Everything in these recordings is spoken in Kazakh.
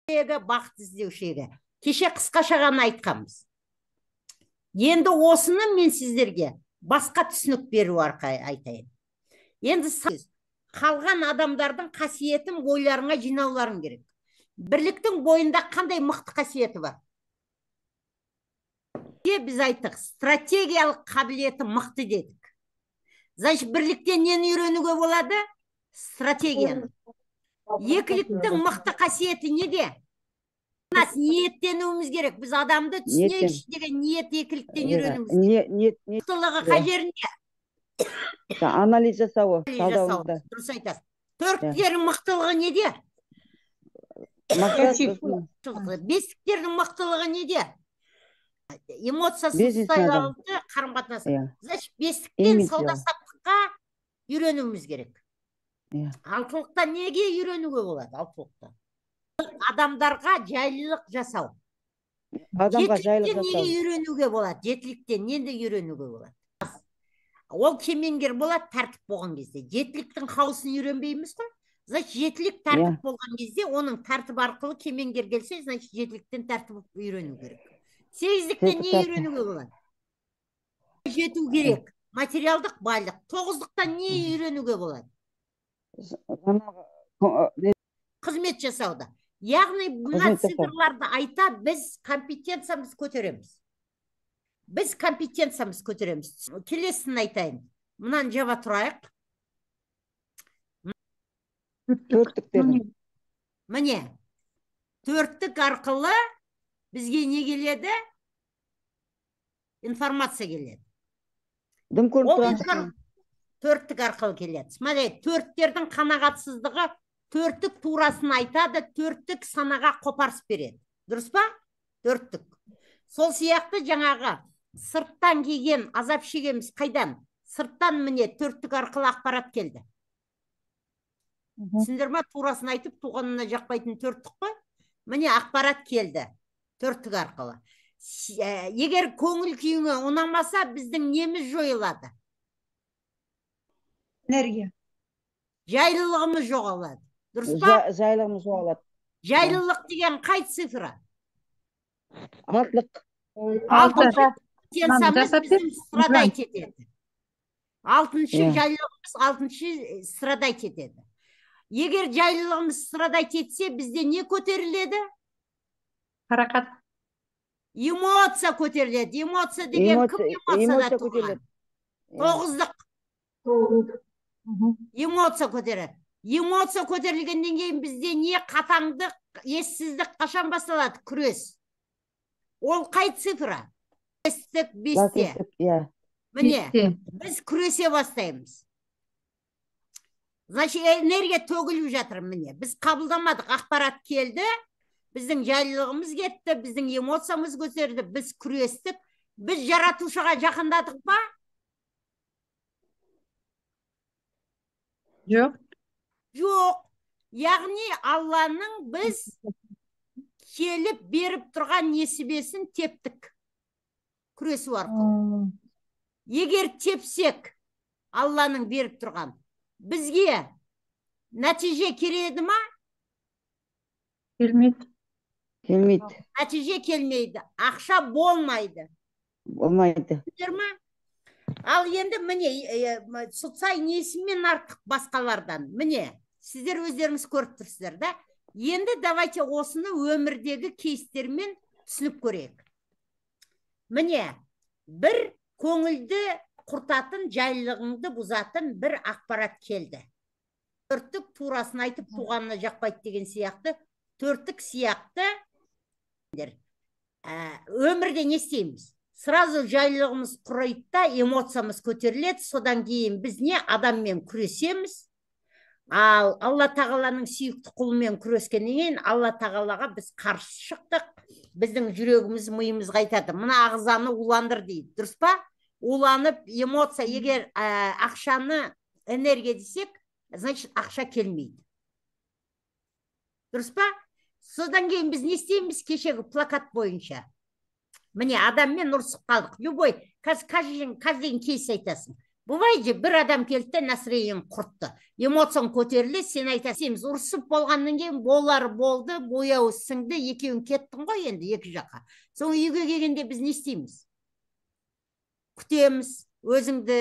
бақыт іздеушіге. Кеше қысқаша ғана айтқанбыз. Енді осыны мен сіздерге басқа түсінік беру арқылы айтайын. Енді қалған адамдардың қасиетін бойларыңа жинауларың керек. Бірліктің бойында қандай мықты қасиеті бар? Біз айттық, стратегиялық қабілеті мықты дедік. Значит, бірліктен нені үйренуге болады? Стратегияны. Екіліктің мықты қасиеті неде? Ниеттенуіміз керек. Біз адамды түсінейікші деген ниет екіліктен үйренуіміз керек. Мықтылығы қай жерінде? Анализ жасауы. Дұрыс айтасыз. Төрттердің мықтылығы неде? Бестіктердің мықтылығы неде? Эмоциясыз сайлауды қарым-қатынасы. Значит, бестіктен сауда-саттыққа үйренуіміз керек. Алтылықтан неге үйренуге болады? Алтылықтан адамдарға жайлылық жасау. Жетіліктен неге үйренуге болады? Жетіліктен ненде үйренуге болады? Ол кемеңгер болады тәртіп болған кезде. Жетіліктің хауысын үйренбейміз ғой. Значит, жетілік тәртіп болған кезде, оның тәртіп арқылы кемеңгер келсе, значит, жетіліктен тәртіп үйрену керек. Сегіздіктен не үйренуге болады? Жету керек. Материалдық байлық. Тоғыздықтан не үйренуге болады? Қызмет жасауда. Яғни, мына цифрларды айта, біз компетенциямыз көтереміз. Келесін айтайын. Мұнан жаба тұрайық. Міне, төрттік арқылы бізге не келеді? Информация келеді. Төрттік арқылы келеді. Смотри, төрттердің қанағатсыздығы төрттік турасын айтады, төрттік санаға қопарыс береді. Дұрыс па? Төрттік. Сол сияқты жаңағы сырттан келген азап шегеміз қайдан? Сырттан міне төрттік арқылы ақпарат келді. Түсіндір ма? Турасын айтып, туғанына жақпайтын төрттік қой. Міне ақпарат келді. Төрттік арқылы. Егер көңіл күйіңе ұнамаса, біздің неміз жойылады? Энергия. Жайлылығымыз жоғалады. Дұрыс па? Жайлылығымыз жоғалады. Жайлылық деген қай цифра? Алтылық. Алтыншы жайлылығымыз, алтыншы страдайт етеді. Егер жайлылығымыз страдайт етсе, бізде не көтеріледі? Харакат. Эмоция көтеріледі. Эмоция деген кім эмоцияда туған? Тоғыздық. Эмоция көтереді. Эмоция көтерілгеннен кейін бізде не? Қатаңдық, ессіздік қашан басталады? Күрес. Ол қай цифра? Бесте. Міне, біз күресе бастаймыз. Значит, энергия төгіліп жатыр міне. Біз қабылдамадық, ақпарат келді, біздің жайлылығымыз кетті, біздің эмоциямыз көтерді, біз күрестік. Біз жаратушыға жақындадық па? Жоқ. Жоқ. Яғни Алланың біз келіп беріп тұрған несібесін тептік. Күресу арқылы. Егер тепсек, Алланың беріп тұрған, бізге нәтиже келеді ма? Келмейді. Нәтиже келмейді. Ақша болмайды. Ал енді міне, сұтсай несімен артық басқалардан. Міне, сіздер өздеріңіз көріп тұрсыздар да. Енді давайте осыны өмірдегі кейстермен түсініп көрейік. Міне, бір көңілді құртатын, жайлылығыңды бұзатын бір ақпарат келді. Төрттік турасын айтып туғанына жақпайды деген сияқты, төрттік сияқты өмірде не істейміз? Сразу жайлылығымыз құрайтта, эмоциямыз көтеріледі, содан кейін біз не? Адаммен күресеміз. Ал Алла тағаланың сүйікті құлымен күрескеннен кейін Алла тағалаға біз қарсы шықтық. Біздің жүрегіміз, миымыз қайтады. Мына ағзаны уландыр дейді. Дұрыс па? Уланып, эмоция, егер ақшаны энергия десек, значит, ақша келмейді. Дұрыс па? Содан кейін біз не істейміз? Кешегі плакат бойынша. Міне, адаммен ұрсып қалдық. Любой, қазір кейс айтасың. Бывай бір адам келді де настроениең құртты. Эмоцияң көтерілді, сен айтасың, ұрсып болғаннан кейін болар болды, бояуы сіңді, екеуің кеттің ғой енді екі жаққа. Соң үйге келгенде біз не істейміз? Күтеміз, өзіңді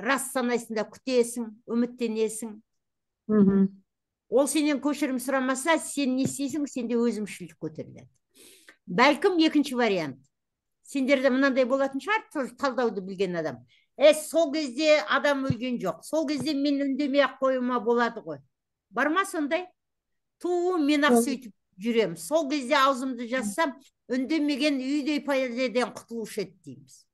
рас санайсың да күтесің, үміттенесің. Ол сенен көшірім сұрамаса, сен не істейсің? Сенде өзімшілдік көтеріледі. Бәлкім екінші вариант. Сендерде мынандай болатын шығар, талдауды білген адам. Сол кезде адам өлген жоқ. Сол кезде мен үндемей ақ қоюыма болады ғой. Бар ма сондай? Мен ақ сөйтіп жүрем. Сол кезде аузымды жазсам, үндемеген үйдей пәледен құтылушы еді дейміз.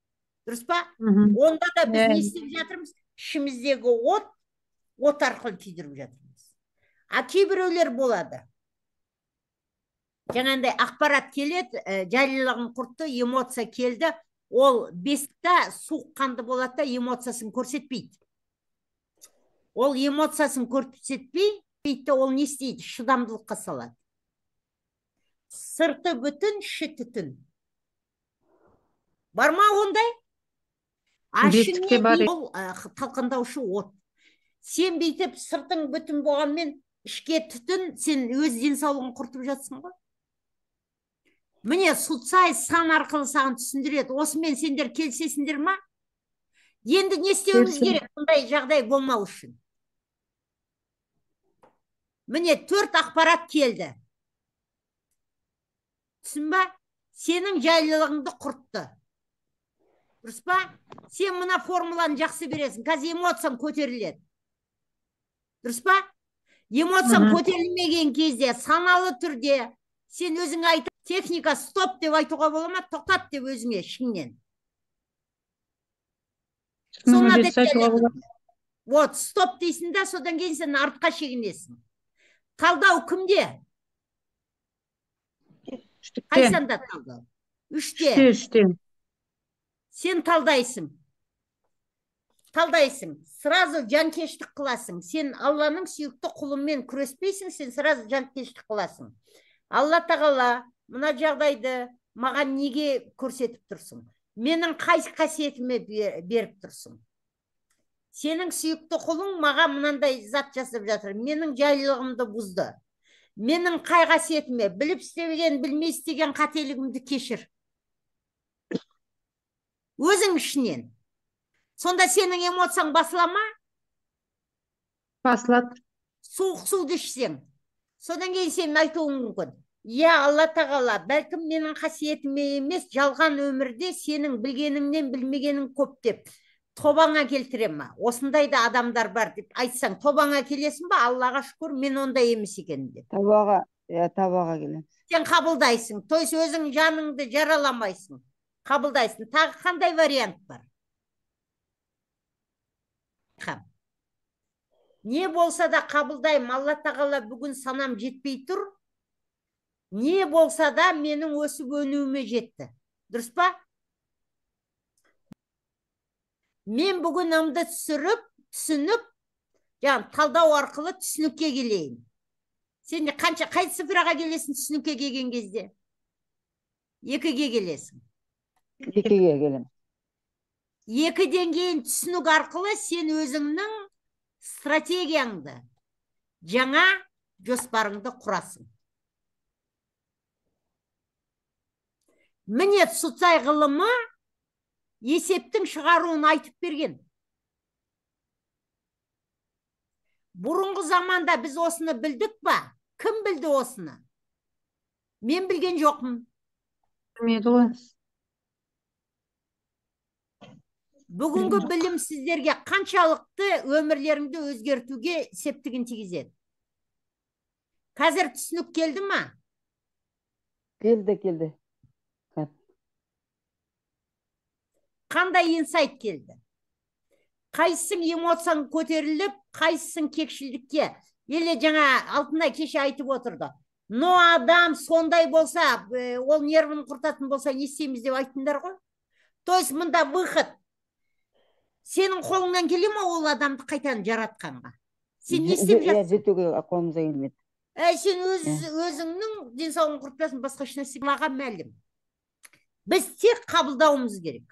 Дұрыс па? Онда да біз не істеп жатырмыз? Ішіміздегі от арқылы күйдіріп жатырмыз. Кейбіреулер болады. Жаңағындай ақпарат келеді, жайлылығын құртты, эмоция келді. Ол бесікте суыққанды болады да, эмоциясын көрсетпейді. Ол эмоциясын көрсетпейді, ол не істейді? Шыдамдылыққа салады. Сырты бүтін, іші түтін. Бар ма ондай? Бесікте бар. Ол талқандаушы от. Сен бүйтіп сыртың бүтін болғанмен, ішке түтін, сен өз денсаулығын құртып жатсың ғой. Міне Судсай сан арқылы саған түсіндіреді. Осымен сендер келісесіңдер ма? Енді не істеуіміз керек бұндай жағдай болмау үшін? Міне 4 ақпарат келді. Түсін ба? Сенің жайлылығыңды құртты. Дұрыс па? Сен мына формуланы жақсы бересің. Қазір эмоцияң көтеріледі. Дұрыс па? Эмоцияң көтерілмеген кезде, саналы түрде сен өзің айтып, техника стоп деп айтуға бола ма? Тоқтат деп өзіңе ішіңнен. Вот, стоп дейсің да, содан кейін сен артқа шегінесің. Талдау кімде? Қайсанда талдау? 3-те. Сен талдайсың. Сразу жанкештік қыласың. Сен Алланың сүйікті құлымен күреспейсің, сен сразу жанкештік қыласың. Алла тағала мына жағдайды маған неге көрсетіп тұрсың? Менің қайсы қасиетіме беріп тұрсың? Сенің сүйікті құлың маған мынандай зат жасап жатыр. Менің жайлылығымды бұзды. Менің қай қасиетіме, біліп істеген, білмей істеген қателігімді кешір. Өзің ішінен. Сонда сенің эмоцияң басыла ма? Басылады. Суық суды ішсең. Содан кейін сен айтуың мүмкін. Алла тағала, бәлкім менің қасиетіме емес, жалған өмірде сенің білгеніңнен білмегенің көп деп, тобаңа келтірем ма? Осындай да адамдар бар деп айтсаң, тобаңа келесің ба? Аллаға шүкір, мен ондай емес екен деп. Табаға келем. Сен қабылдайсың, то есть өзің жаныңды жараламайсың. Қабылдайсың. Тағы қандай вариант бар? Не болса да қабылдайым. Алла тағала бүгін санам жетпей тұр. Не болса да менің өсіп өнуіме жетті. Дұрыс па? Мен бүгін ымды түсініп, талдау арқылы түсінікке келейін. Сен қай цифраға келесің түсінікке келген кезде? 2-ге келесің. 2-ге келем. 2-ден кейін түсінік арқылы сен өзіңнің стратегияңды, жаңа жоспарыңды құрасың. Міне Судсай ғылымы есептің шығаруын айтып берген. Бұрынғы заманда біз осыны білдік ба? Кім білді осыны? Мен білген жоқпын. Білмеді ғой. Бүгінгі білім сіздерге қаншалықты өмірлеріңді өзгертуге септігін тигізеді? Қазір түсінік келді ма? Келді. Қандай инсайт келді? Қайсың эмоцияң көтеріліп, қайсың кекшілдікке? Еле жаңа Алтынай кеше айтып отырды. Но адам сондай болса, ол нервін құртатын болса, не істейміз деп айттыңдар ғой? То есть мұнда выход. Сенің қолыңнан келе ме ол адамды қайтадан жаратқанға? Сен не істеп жатсың? Жетуге қолымыздан келмеді. Сен өзіңнің денсаулығын құртпасын, басқа ешнәрсе маған мәлім. Біз тек қабылдауымыз керек.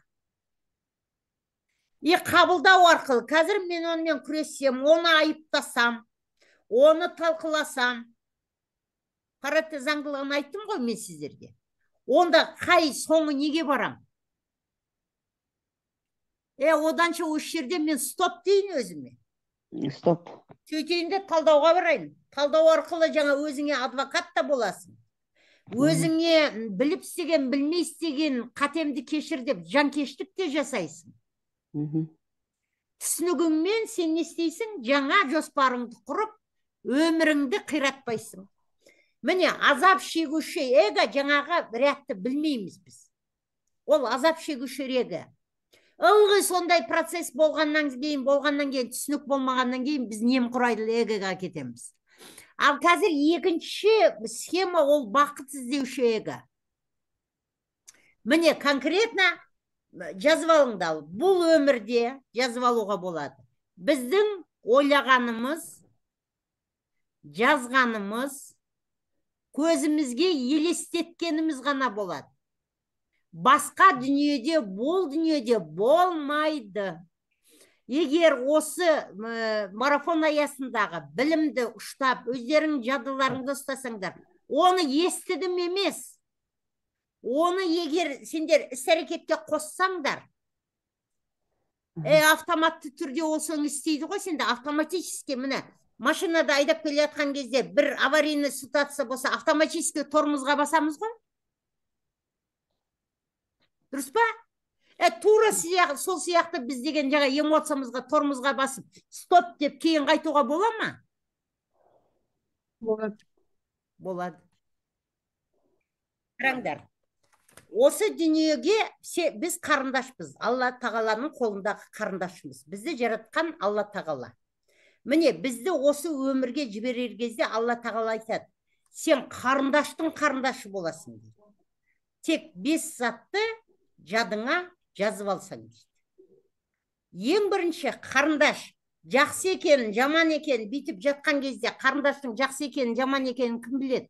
Қабылдау арқылы. Қазір мен онымен күресем, оны айыптасам, оны талқыласам. Паратте заңдылығын айттым ғой мен сіздерге. Онда қай соңы неге барам? Оданша осы жерде мен стоп дейін өзіме. Стоп. Сөйтейін де талдауға барайын. Талдау арқылы жаңа өзіңе адвокат та боласың. Өзіңе біліп істеген, білмей істеген қатемді кешір деп жанкештік те жасайсың. Түсінігіңмен сен не істейсің? Жаңа жоспарыңды құрып, өміріңді қиратпайсың. Міне, азап шегуші эго жаңаға рядты білмейміз біз. Ол азап шегуші эго. Ылғи сондай процесс болғаннан кейін, түсінік болмағаннан кейін біз немқұрайлы эгоға кетеміз. Ал қазір екінші схема ол бақыт іздеуші эго. Міне, конкретно жазып алыңдар. Бұл өмірде жазып алуға болады. Біздің ойлағанымыз, жазғанымыз, көзімізге елестеткеніміз ғана болады. Басқа дүниеде, бұл дүниеде болмайды. Егер осы марафон аясындағы білімді ұштап, өздерің жадыларыңды ұстасаңдар, оны естідім емес. Оны егер сендер іс-әрекетке қоссаңдар, автоматты түрде ол соң істейді ғой, сенде автоматически, міне, машинада айдап келе жатқан кезде бір аварийный ситуация болса, автоматически тормозға басамыз ғой. Дұрыс па? Тура сол сияқты біз деген жаңа эмоциямызға тормозға басып, стоп деп кейін қайтуға бола ма? Болады. Болады. Қараңдар. Осы дүниеге біз қарындашпыз. Алла тағаланың қолындағы қарындашымыз. Бізді жаратқан Алла тағала. Міне, бізді осы өмірге жіберер кезде Алла тағала айтады: сен қарындаштың қарындашы боласың дейді. Тек 5 затты жадыңа жазып алсаң дейді. Ең бірінші, қарындаш жақсы екенін, жаман екенін бүйтіп жатқан кезде қарындаштың жақсы екенін, жаман екенін кім біледі?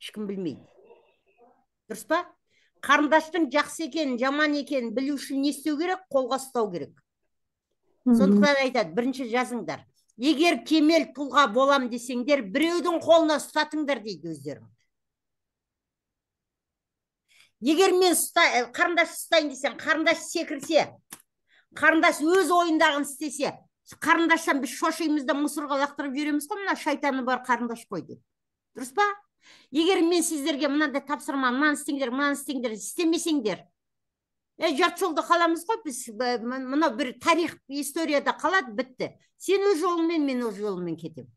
Ешкім білмейді. Дұрыс па? Қарындаштың жақсы екенін, жаман екенін білу үшін не істеу керек? Қолға ұстау керек. Сондықтан айтады, бірінші жазыңдар. Егер кемел тұлға болам десеңдер, біреудің қолына ұстатыңдар дейді өздерің. Егер мен қарындаш ұстайын десем, қарындаш секірсе, қарындаш өз ойындағын істесе, қарындаштан біз шошимызда мұсырға лақтырып жүреміз ғой, мына шайтаны бар қарындаш қой деп. Дұрыс па? Егер мен сіздерге мынандай тапсырма, мынаны істеңдер, істемесеңдер, жарты жолда қаламыз ғой біз, мына бір тарих, историяда қалады, бітті. Сен өз жолыңмен, мен өз жолыммен кетем.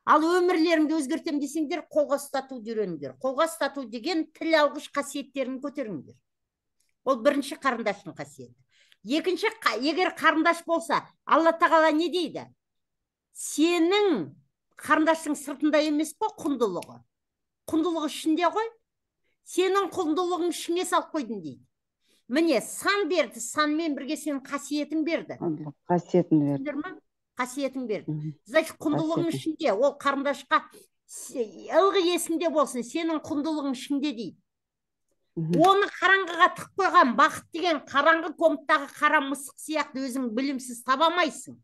Ал өмірлеріңді өзгертем десеңдер, қолға ұстату үйреніңдер. Қолға ұстату деген тіл алғыш қасиеттерін көтеріңдер. Ол бірінші қарындаштың қасиеті. Екінші, егер қарындаш болса, Алла тағала не дейді? Сенің қарындаштың сыртында емес қой құндылығы. Құндылығы ішінде ғой. Сенің құндылығың ішіне салып қойдың дейді. Міне, сан берді, санмен бірге сенің қасиетің берді. Қасиетін берді. Қасиетін берді. Значит, құндылығың ішінде, ол қарындашқа ылғи есінде болсын, сенің құндылығың ішінде дейді. Оны қараңғыға тық қойған бақыт деген қараңғы комнаттағы қара мысық сияқты өзің білімсіз табамайсың.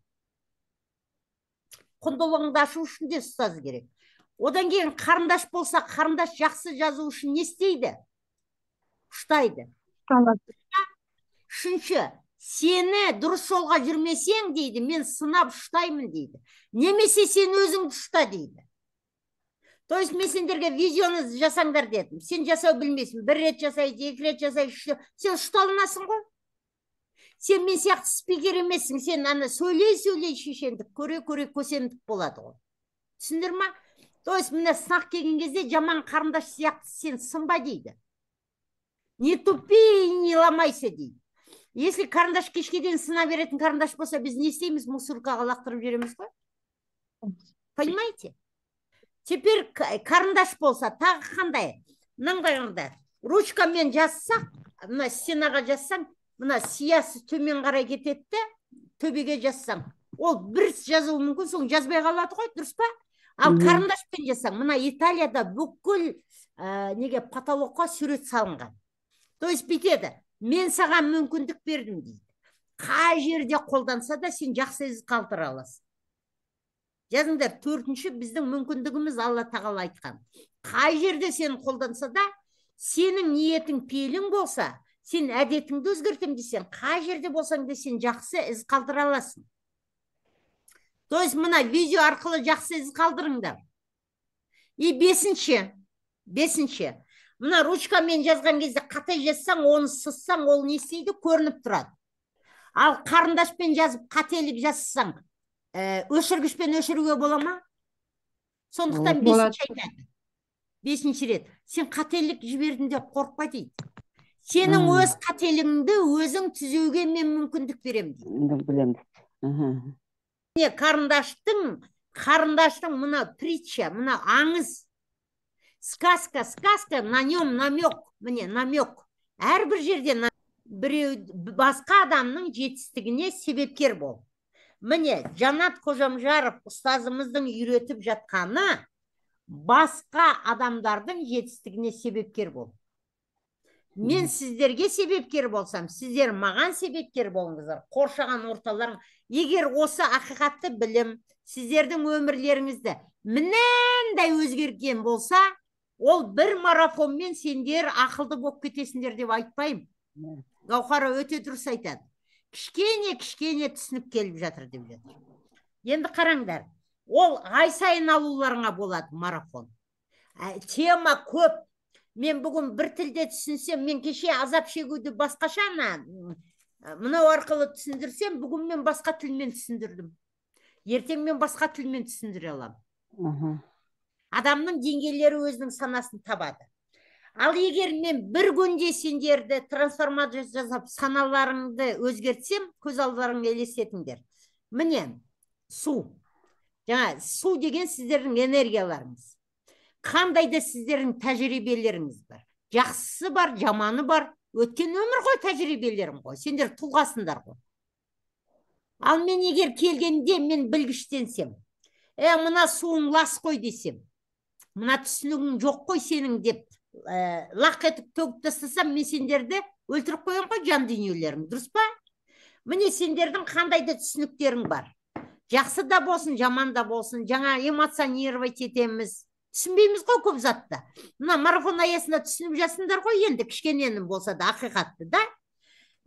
Құндылығыңды ашу үшін де ұстаз керек. Одан кейін қарындаш болса, қарындаш жақсы жазу үшін не істейді? Ұштайды. Үшінші, сені дұрыс жолға жүрмесең дейді, мен сынап ұштаймын дейді. Немесе сен өзіңді ұшта дейді. То есть мен сендерге видеоны жасаңдар дедім. Сен жасау білмейсің. Бір рет жасайды, екі рет жасайды, сен ұшталынасың ғой. Сен мен сияқты спикер емессің. Сен ана сөйлей шешендік, көре көсемдік болады ғой. Түсіндір ма? То есть міне сынақ келген кезде жаман қарындаш сияқты сен сынба дейді. Не тупи, не ломайся дейді. Если қарындаш кешке дейін сына беретін қарындаш болса, біз не істейміз? Мусоркаға лақтырып жүреміз ғой. Понимаете? Теперь қарындаш болса, тағы қандай? Мынандай ручкамен жазсақ, мына стенаға жазсаң, мына сиясы төмен қарай кетеді, төбеге жазсаң, ол бір жазуы мүмкін, соң жазбай қалады ғой, дұрыс па? Ал қарындашпен жазсаң, мына Италияда бүкіл неге потолокқа сурет салынған. То есть бүйтеді, мен саған мүмкіндік бердім дейді. қай жерде қолданса да сен жақсы із қалдыра аласың. Жазыңдар, 4-ші біздің мүмкіндігіміз Алла тағала айтқан. Қай жерде сен қолданса да, сенің ниетің пейілің болса, сен әдетіңді өзгертем десең, қай жерде болсаң да сен жақсы із қалдыра аласың. То есть мына видео арқылы жақсы із қалдырыңдар. И бесінші, мына ручкамен жазған кезде қате жазсаң, оны сызсаң, ол не істейді? Көрініп тұрады. Ал қарындашпен жазып қателік жазсаң, өшіргішпен өшіруге бола ма? Сондықтан бесінші рет. Сен қателік жібердің деп қорықпа дейді. Сенің өз қателігіңді өзің түзеуге мен мүмкіндік берем дейді. Білемін. Қарындаштың мына притча, мына аңыз, сказка, на нем намек, міне намек. Әрбір жерде басқа адамның жетістігіне себепкер бол. Міне, Жанат Қожамжаров ұстазымыздың үйретіп жатқаны басқа адамдардың жетістігіне себепкер бол. Мен сіздерге себепкер болсам, сіздер маған себепкер болыңыздар. Қоршаған орталарың, егер осы ақиқатты білім, сіздердің өмірлеріңізді мінәндай өзгерген болса, ол бір марафонмен сендер ақылды болып кетесіңдер деп айтпаймын. Гаухара өте дұрыс айтады. Кішкене түсініп келіп жатыр деп жатыр. Енді қараңдар, ол ай сайын алуларыңа болады марафон. Тема көп. Мен бүгін бір тілде түсінсем, мен кеше азап шегуді басқаша мынау арқылы түсіндірсем, бүгін мен басқа тілмен түсіндірдім. Ертең мен басқа тілмен түсіндіре аламын. Адамның деңгейлері өзінің санасын табады. Ал егер мен бір күнде сендерді трансформация жасап, саналарыңды өзгертсем, көз алдарыңа елестетіңдер. Міне, су. Жаңа, су деген сіздердің энергияларыңыз. Қандай да сіздердің тәжірибелеріңіз бар. Жақсысы бар, жаманы бар. Өткен өмір ғой тәжірибелерім ғой. Сендер тұлғасындар ғой. Ал мен егер келгенде мен білгіштенсем, мына суың лас қой десем, мына түсінігің жоқ қой сенің деп, лақ етіп төгіп тастасам, мен сендерді өлтіріп қоям ғой жан дүниелерің, дұрыс па? Міне сендердің қандай да түсініктерің бар. Жақсы да болсын, жаман да болсын, жаңа эмоционировать етеміз. Түсінбейміз ғой көп затты. Мына марафон аясында түсініп жасындар ғой енді, кішкененің болса да, ақиқатты да.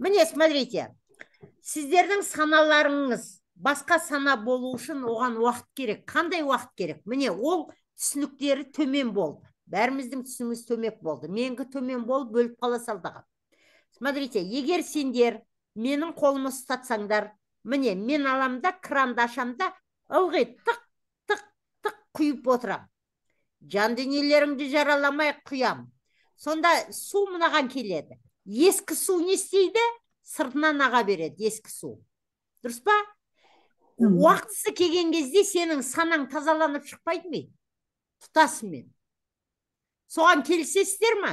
Міне, смотрите, сіздердің саналарыңыз басқа сана болу үшін оған уақыт керек. Қандай уақыт керек? Міне, ол түсініктері төмен болды. Бәріміздің түсінігіміз төмек болды. Менгі төмен болып бөліп қала салдаған. Смотрите, егер сендер менің қолымы ұстатсаңдар, міне, мен аламда, кранды ашамда, ылғи тық құйып отырам. Жан дүниелеріңді жараламай құям. Сонда су мынаған келеді. Ескі су не істейді? Сыртынан аға береді, ескі су. Дұрыс па? Уақытысы келген кезде сенің санаң тазаланып шықпайды ме? Тұтасымен. Соған келісесіздер ма?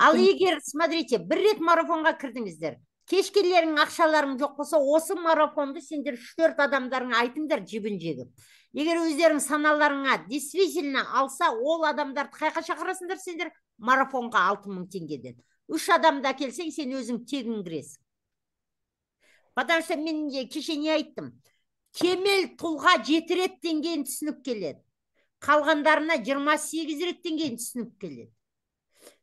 Ал егер, смотрите, бір рет марафонға кірдіңіздер. Кешкелерің ақшаларың жоқ болса, осы марафонды сендер 3-4 адамдарыңа айтыңдар жібін жегіп. Егер өздерің саналарыңа действительно алса, ол адамдарды қайқа шақырасыңдар сендер? Марафонға 6000 теңгеден. 3 адамда келсең, сен өзің тегін кіресің. Потому что мен кеше не айттым? Кемел тұлға 7 реттен кейін түсініп келеді. Қалғандарына 28 реттен кейін түсініп келеді.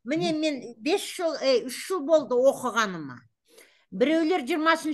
Міне мен 3 жыл болды оқығаныма. Біреулер 20